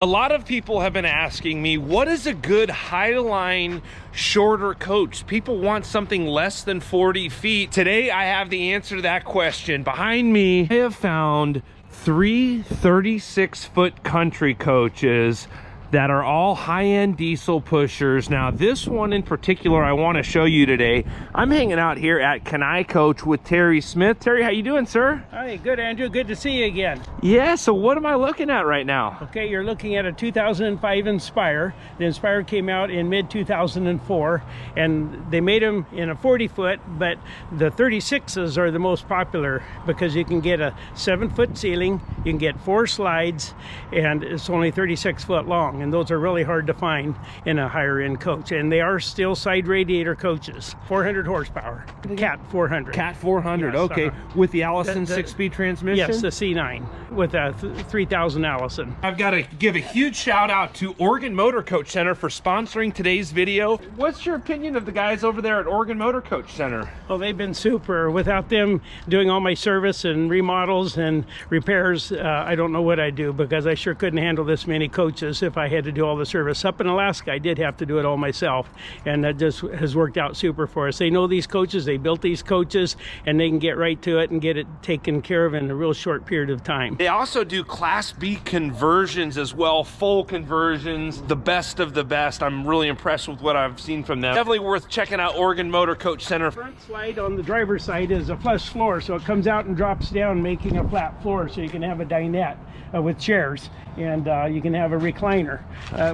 A lot of people have been asking me, what is a good Highline shorter coach? People want something less than 40 feet. Today, I have the answer to that question. Behind me, I have found 3 36-foot country coaches that are all high-end diesel pushers. Now, this one in particular I want to show you today. I'm hanging out here at Can I Coach with Terry Smith. Terry, how you doing, sir? Hi, good, Andrew. Good to see you again. Yeah, so what am I looking at right now? Okay, you're looking at a 2005 Inspire. The Inspire came out in mid-2004, and they made them in a 40-foot, but the 36s are the most popular because you can get a 7-foot ceiling, you can get 4 slides, and it's only 36 foot long. And those are really hard to find in a higher end coach, and they are still side radiator coaches. 400 horsepower, Cat 400. Cat 400, yes, okay. With the Allison 6-speed transmission? Yes, the C9 with a 3000 Allison. I've got to give a huge shout out to Oregon Motor Coach Center for sponsoring today's video. What's your opinion of the guys over there at Oregon Motor Coach Center? Well, they've been super. Without them doing all my service and remodels and repairs, I don't know what I'd do, because I sure couldn't handle this many coaches if I had to do all the service. Up in Alaska, I did have to do it all myself, and that just has worked out super for us. They know these coaches, they built these coaches, and they can get right to it and get it taken care of in a real short period of time. They also do Class B conversions as well, full conversions, the best of the best. I'm really impressed with what I've seen from them. Definitely worth checking out Oregon Motor Coach Center. The front slide on the driver's side is a flush floor, so it comes out and drops down, making a flat floor, so you can have a dinette with chairs, and you can have a recliner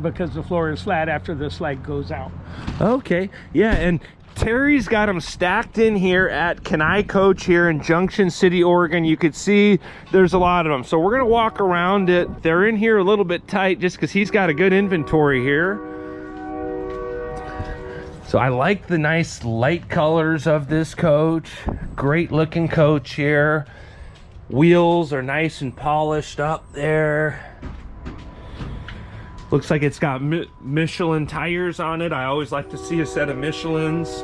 because the floor is flat after the slide goes out. Okay, yeah, and Terry's got them stacked in here at Can I Coach here in Junction City, Oregon. You could see there's a lot of them, so we're gonna walk around it. They're in here a little bit tight just because he's got a good inventory here. So I like the nice light colors of this coach. Great looking coach here. Wheels are nice and polished up there. Looks like it's got Michelin tires on it. I always like to see a set of Michelins.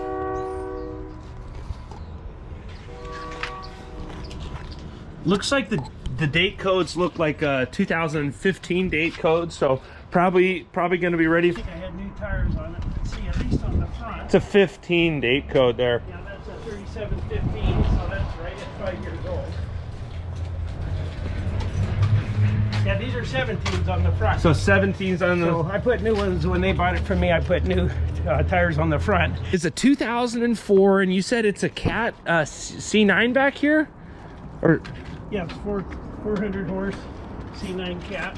Looks like the date codes look like 2015 date codes, so probably going to be ready. I think I had new tires on it. Let's see, at least on the front. It's a 15 date code there. Yeah, that's a 3715, so that's right at 5 years old. Yeah, these are 17s on the front. So 17s on the... So I put new ones when they bought it from me. I put new tires on the front. It's a 2004, and you said it's a Cat C9 back here? Or... Yeah, it's 400 horse C9 Cat.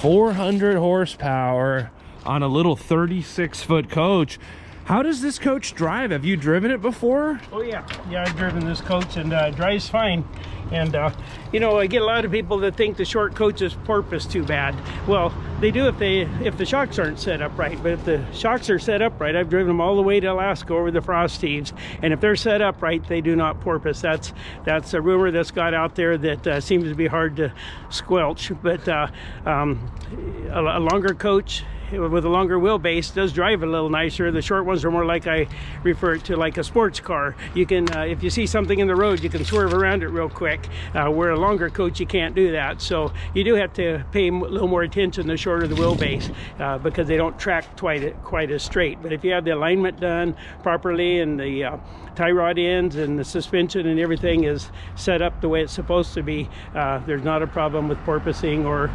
400 horsepower on a little 36-foot coach. How does this coach drive? Have you driven it before? Oh yeah, I've driven this coach, and it drives fine. And you know, I get a lot of people that think the short coaches porpoise too bad. Well, they do if the shocks aren't set up right. But if the shocks are set up right, I've driven them all the way to Alaska over the frost heaves, and if they're set up right, they do not porpoise. That's a rumor that's got out there that seems to be hard to squelch. But a longer coach with a longer wheelbase does drive a little nicer. The short ones are more like, I refer it to like a sports car. You can, if you see something in the road, you can swerve around it real quick. Where a longer coach, you can't do that. So you do have to pay a little more attention the shorter the wheelbase, because they don't track quite as straight. But if you have the alignment done properly, and the tie rod ends and the suspension and everything is set up the way it's supposed to be, there's not a problem with porpoising or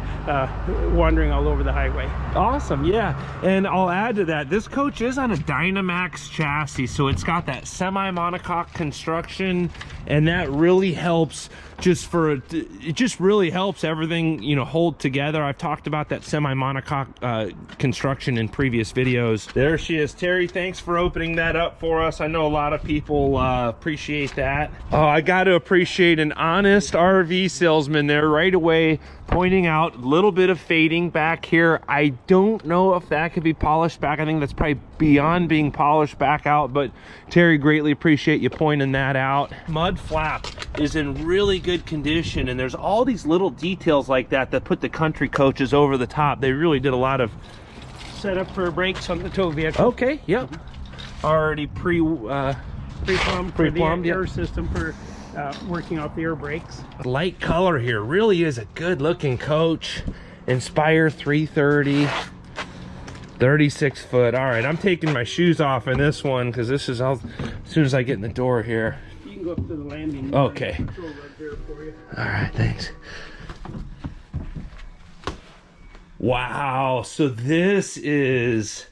wandering all over the highway. Awesome. Yeah, and I'll add to that, this coach is on a Dynamax chassis, so it's got that semi-monocoque construction, and that really helps. It just really helps everything, you know, hold together. I've talked about that semi-monocoque construction in previous videos. There she is. Terry, thanks for opening that up for us. I know a lot of people appreciate that. Oh, I got to appreciate an honest RV salesman there right away, pointing out a little bit of fading back here. I don't know if that could be polished back. I think that's probably beyond being polished back out, but Terry, greatly appreciate you pointing that out. Mud flap is in really good condition, and there's all these little details like that that put the country coaches over the top. They really did a lot of set up for brakes on the tow vehicle. Okay, yep. Already pre-plumbed for the air system for working off the air brakes. Light color here really is a good looking coach. Inspire 330. 36 foot. All right, I'm taking my shoes off in this one because this is all as soon as I get in the door here. You can go up to the landing. Okay. Control right there for you. All right, thanks. Wow, so this is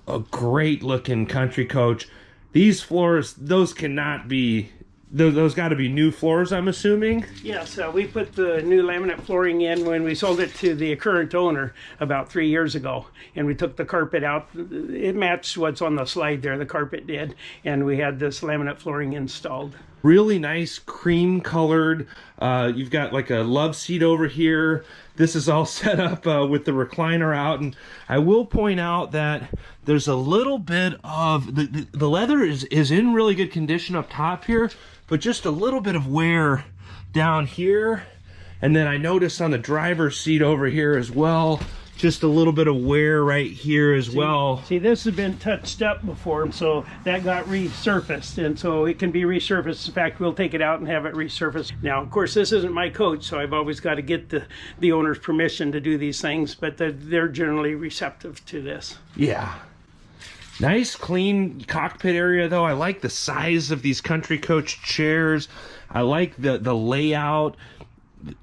a great looking country coach. These floors, those cannot be, those got to be new floors, I'm assuming. Yes, we put the new laminate flooring in when we sold it to the current owner about 3 years ago, and we took the carpet out. It matched what's on the slide there, the carpet did, and we had this laminate flooring installed. Really nice cream colored. You've got like a love seat over here. This is all set up with the recliner out, and I will point out that there's a little bit of the leather is in really good condition up top here, but just a little bit of wear down here. And then I noticed on the driver's seat over here as well, just a little bit of wear right here as well. See, this has been touched up before, so that got resurfaced, and so it can be resurfaced. In fact, we'll take it out and have it resurfaced. Now, of course, this isn't my coach, so I've always got to get the owner's permission to do these things, but they're generally receptive to this. Yeah. Nice, clean cockpit area, though. I like the size of these country coach chairs. I like the layout.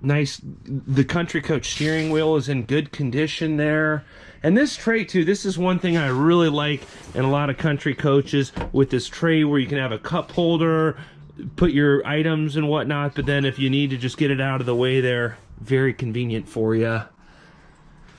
Nice. The country coach steering wheel is in good condition there. And this tray too, this is one thing I really like in a lot of country coaches, with this tray where you can have a cup holder, put your items and whatnot, but then if you need to just get it out of the way there, very convenient for you.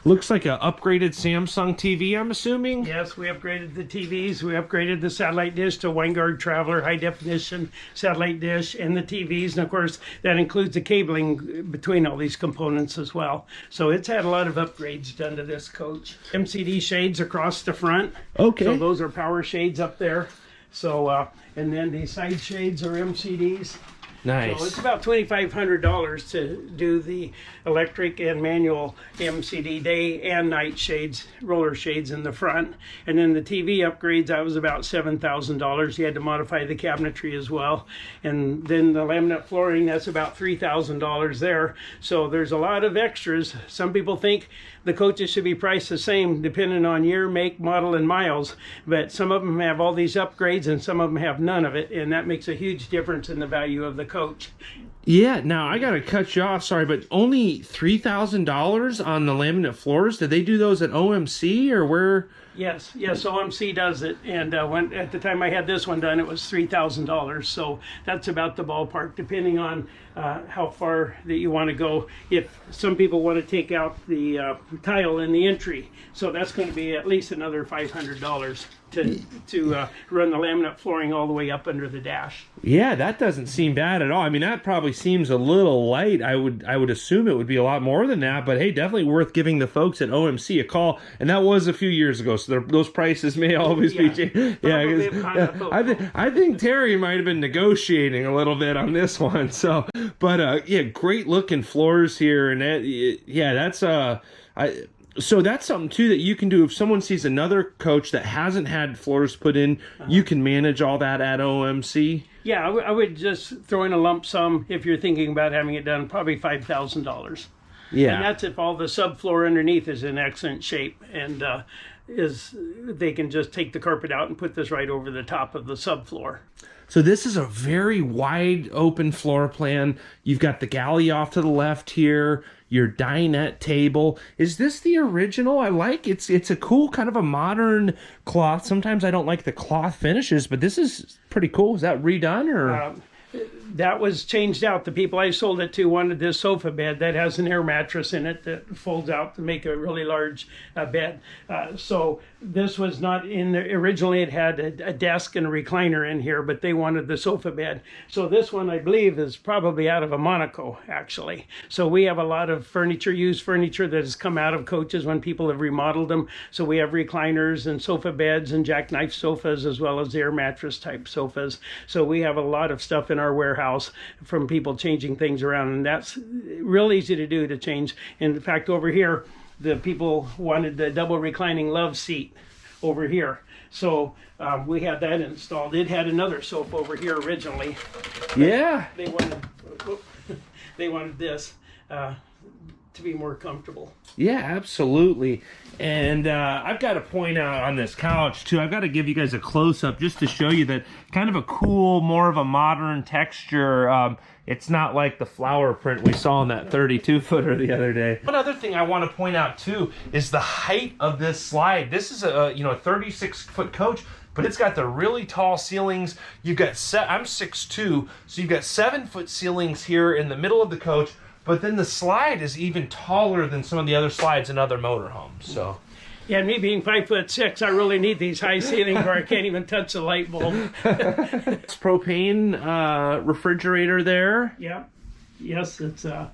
Looks like an upgraded Samsung TV, I'm assuming? Yes, we upgraded the TVs. We upgraded the satellite dish to Winegard Traveler high definition satellite dish and the TVs. And of course, that includes the cabling between all these components as well. So it's had a lot of upgrades done to this coach. MCD shades across the front. Okay. So those are power shades up there. So, and then the side shades are MCDs. Nice. So it's about $2,500 to do the electric and manual MCD day and night shades, roller shades in the front. And then the TV upgrades, that was about $7,000. You had to modify the cabinetry as well. And then the laminate flooring, that's about $3,000 there. So there's a lot of extras. Some people think the coaches should be priced the same depending on year, make, model, and miles. But some of them have all these upgrades and some of them have none of it. And that makes a huge difference in the value of the coach. Yeah, now I gotta cut you off, sorry, but only $3,000 on the laminate floors? Did they do those at OMC or where? Yes, OMC does it, and when at the time I had this one done, it was $3,000. So that's about the ballpark, depending on how far that you want to go. If some people want to take out the tile in the entry, so that's going to be at least another $500 to run the laminate flooring all the way up under the dash. Yeah, that doesn't seem bad at all. I mean, that probably seems a little light. I would assume it would be a lot more than that, but hey, definitely worth giving the folks at OMC a call. And that was a few years ago, so those prices may always be changed. Yeah, I think Terry might have been negotiating a little bit on this one. So, but yeah, great looking floors here, and that's so that's something too that you can do if someone sees another coach that hasn't had floors put in. You can manage all that at OMC. Yeah, I would just throw in a lump sum if you're thinking about having it done, probably $5,000. Yeah, and that's if all the subfloor underneath is in excellent shape, and they can just take the carpet out and put this right over the top of the subfloor. So this is a very wide open floor plan. You've got the galley off to the left here, your dinette table. Is this the original? I like it's a cool kind of a modern cloth. Sometimes I don't like the cloth finishes, but this is pretty cool. Is that redone or? That was changed out. The people I sold it to wanted this sofa bed that has an air mattress in it that folds out to make a really large bed. So this was not in there. Originally it had a desk and a recliner in here, but they wanted the sofa bed. So this one, I believe, is probably out of a Monaco, actually. So we have a lot of furniture, used furniture that has come out of coaches when people have remodeled them. So we have recliners and sofa beds and jackknife sofas, as well as air mattress type sofas. So we have a lot of stuff in our warehouse from people changing things around, and that's real easy to do, to change. In fact, over here, the people wanted the double reclining love seat over here, so we had that installed. It had another sofa over here originally. Yeah, they wanted this to be more comfortable. Yeah, absolutely. And I've got to point out on this couch too, I've got to give you guys a close-up just to show you that kind of a cool, more of a modern texture. It's not like the flower print we saw on that 32-footer the other day. One other thing I want to point out too is the height of this slide. This is a 36-foot coach, but it's got the really tall ceilings. You've got I'm 6'2", so you've got 7-foot ceilings here in the middle of the coach. But then the slide is even taller than some of the other slides in other motorhomes. So, yeah, and me being 5'6", I really need these high ceilings where I can't even touch the light bulb. It's propane refrigerator there. Yeah, yes, it's or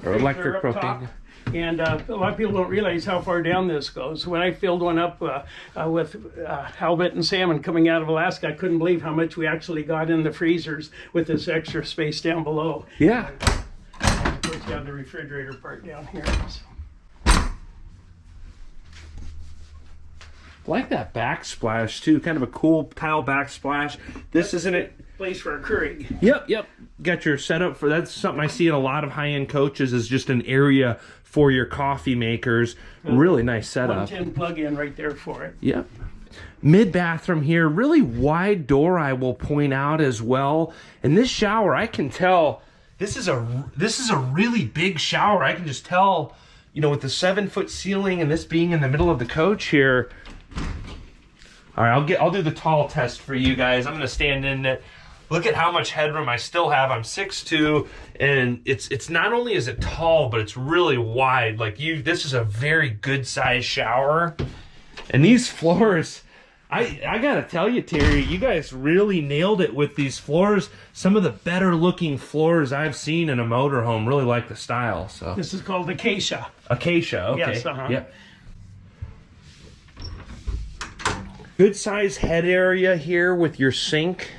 electric propane. Top. And a lot of people don't realize how far down this goes. When I filled one up with halibut and salmon coming out of Alaska, I couldn't believe how much we actually got in the freezers with this extra space down below. Yeah. Of course, you have the refrigerator part down here. So. I like that backsplash too, kind of a cool tile backsplash. This isn't it. Place for a Keurig. Yep. Got your setup for that's something I see in a lot of high-end coaches is just an area for your coffee makers. Really nice setup. 110 plug-in right there for it. Yep. Mid bathroom here, really wide door I will point out as well. And this shower, I can tell this is a really big shower. I can just tell, with the 7-foot ceiling and this being in the middle of the coach here. All right, I'll do the tall test for you guys. I'm gonna stand in it. Look at how much headroom I still have. I'm 6'2", and it's not only is it tall, but it's really wide. Like this is a very good size shower. And these floors, I gotta tell you, Terry, you guys really nailed it with these floors. Some of the better looking floors I've seen in a motorhome. Really like the style. So this is called Acacia. Acacia, okay. Yes, Yep. Good size head area here with your sink.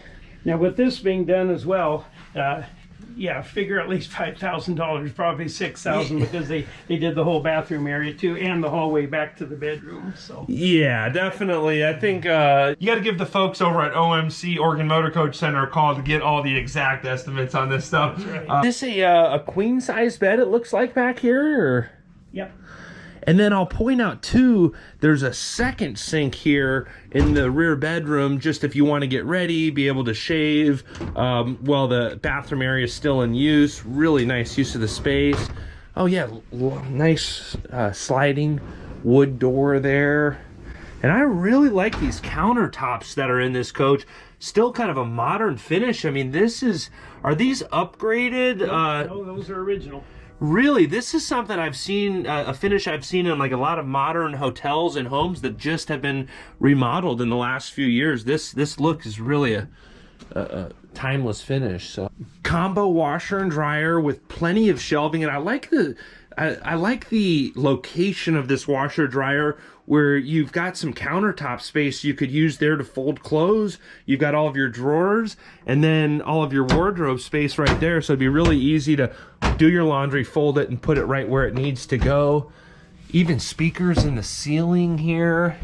Now with this being done as well, yeah, figure at least $5,000, probably $6,000 because they did the whole bathroom area too and the hallway back to the bedroom. So yeah, definitely. I think you got to give the folks over at OMC Oregon Motor Coach Center a call to get all the exact estimates on this stuff. That's right. Is this a queen size bed? It looks like back here. Or? Yep. And then I'll point out too, there's a second sink here in the rear bedroom, just if you want to get ready, be able to shave while the bathroom area is still in use. Really nice use of the space. Oh yeah, nice sliding wood door there. And I really like these countertops that are in this coach. Still kind of a modern finish. I mean, are these upgraded? No, those are original. Really, this is something I've seen, a finish I've seen in like a lot of modern hotels and homes that just have been remodeled in the last few years. This look is really a timeless finish. So, combo washer and dryer with plenty of shelving, and I like the location of this washer dryer where you've got some countertop space you could use there to fold clothes. You've got all of your drawers and then all of your wardrobe space right there. So it'd be really easy to do your laundry, fold it, and put it right where it needs to go. Even speakers in the ceiling here.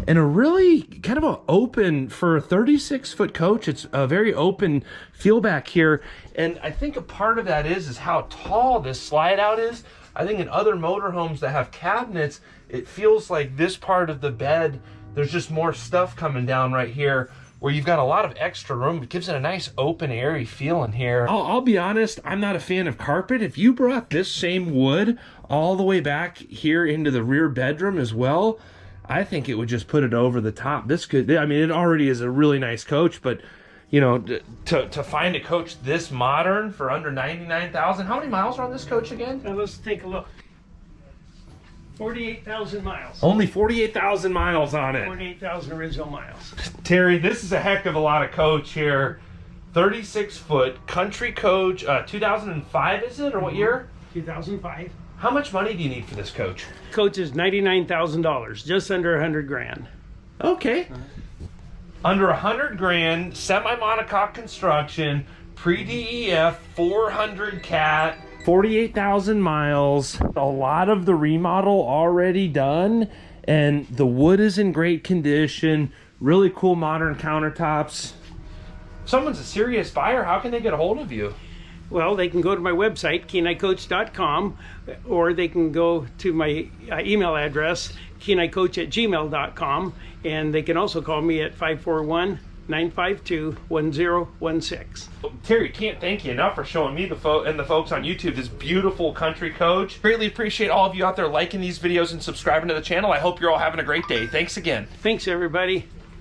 And a really kind of an open, for a 36-foot coach, it's a very open feel back here. And I think a part of that is how tall this slide out is. I think in other motorhomes that have cabinets, it feels like this part of the bed, there's just more stuff coming down right here where you've got a lot of extra room. It gives it a nice open, airy feel in here. I'll be honest, I'm not a fan of carpet. If you brought this same wood all the way back here into the rear bedroom as well, I think it would just put it over the top. This could, I mean, it already is a really nice coach, but to find a coach this modern for under $99,000. How many miles are on this coach again? Now let's take a look. 48,000 miles. Only 48,000 miles on it. 48,000 original miles. Terry, this is a heck of a lot of coach here. 36-foot country coach, 2005 is it, or what year? 2005. How much money do you need for this coach? Coach is $99,000, just under 100 grand. Okay. Under 100 grand, semi-monocoque construction, pre-DEF, 400 cat, 48,000 miles. A lot of the remodel already done, and the wood is in great condition. Really cool modern countertops. If someone's a serious buyer, how can they get a hold of you? Well, they can go to my website, kenaicoach.com, or they can go to my email address, kenaicoach@gmail.com, and they can also call me at 541-952-1016. Terry, can't thank you enough for showing me and the folks on YouTube this beautiful country coach. Greatly appreciate all of you out there liking these videos and subscribing to the channel. I hope you're all having a great day. Thanks again. Thanks, everybody.